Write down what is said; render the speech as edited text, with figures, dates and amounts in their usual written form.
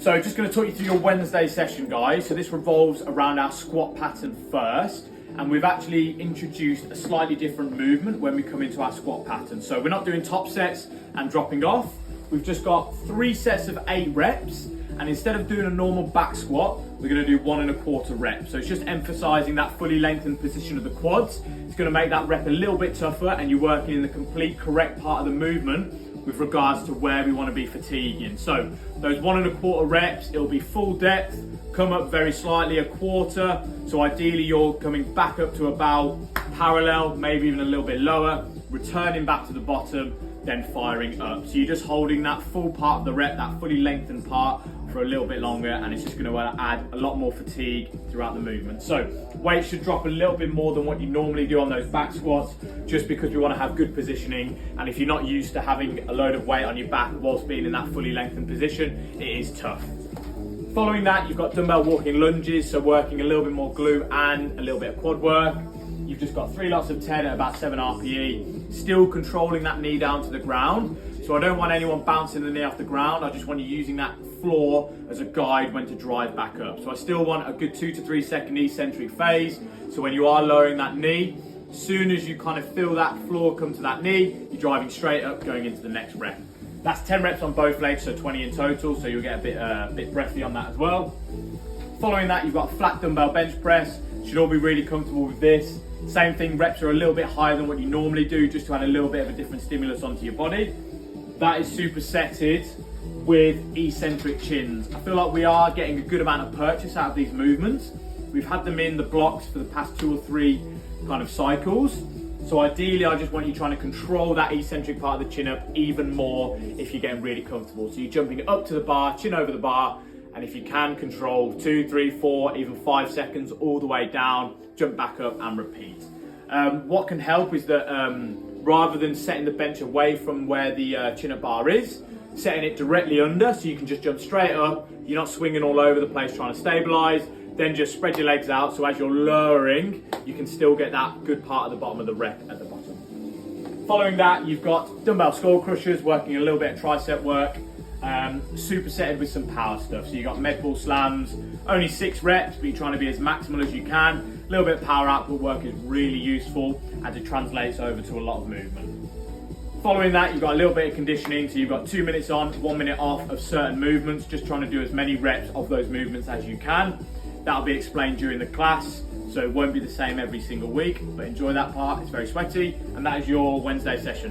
So just going to talk you through your Wednesday session, guys. So this revolves around our squat pattern first, and we've actually introduced a slightly different movement when we come into our squat pattern. So we're not doing top sets and dropping off. We've just got 3 sets of 8 reps, and instead of doing a normal back squat, we're going to do 1 1/4 reps. So it's just emphasizing that fully lengthened position of the quads. It's going to make that rep a little bit tougher, and you're working in the complete correct part of the movement with regards to where we want to be fatiguing. So those 1 1/4 reps, it'll be full depth, come up very slightly, a quarter. So ideally you're coming back up to about parallel, maybe even a little bit lower, returning back to the bottom, then firing up. So you're just holding that full part of the rep, that fully lengthened part, for a little bit longer, and it's just going to add a lot more fatigue throughout the movement. So weight should drop a little bit more than what you normally do on those back squats, just because we want to have good positioning. And if you're not used to having a load of weight on your back whilst being in that fully lengthened position, it is tough. Following that, you've got dumbbell walking lunges, so working a little bit more glute and a little bit of quad work. You've just got 3 lots of 10 at about 7 RPE, still controlling that knee down to the ground. So I don't want anyone bouncing the knee off the ground. I just want you using that floor as a guide when to drive back up. So I still want a good 2 to 3 second eccentric phase. So when you are lowering that knee, as soon as you kind of feel that floor come to that knee, you're driving straight up, going into the next rep. That's 10 reps on both legs, so 20 in total. So you'll get a bit breathy on that as well. Following that, you've got a flat dumbbell bench press. Should all be really comfortable with this. Same thing, reps are a little bit higher than what you normally do, just to add a little bit of a different stimulus onto your body. That is supersetted with eccentric chins. I feel like we are getting a good amount of purchase out of these movements. We've had them in the blocks for the past 2 or 3 kind of cycles. So ideally, I just want you trying to control that eccentric part of the chin up even more if you're getting really comfortable. So you're jumping up to the bar, chin over the bar, and if you can control 2, 3, 4, even 5 seconds all the way down, jump back up and repeat. What can help is that rather than setting the bench away from where the chin-up bar is, setting it directly under, so you can just jump straight up, you're not swinging all over the place trying to stabilize, then just spread your legs out, so as you're lowering, you can still get that good part of the bottom of the rep at the bottom. Following that, you've got dumbbell skull crushers, working a little bit of tricep work, supersetted with some power stuff. So you've got med ball slams, only 6 reps, but you're trying to be as maximal as you can. A little bit of power output work is really useful, as it translates over to a lot of movement. Following that, you've got a little bit of conditioning, so you've got 2 minutes on, 1 minute off of certain movements, just trying to do as many reps of those movements as you can. That'll be explained during the class, so it won't be the same every single week, but enjoy that part, it's very sweaty, and that is your Wednesday session.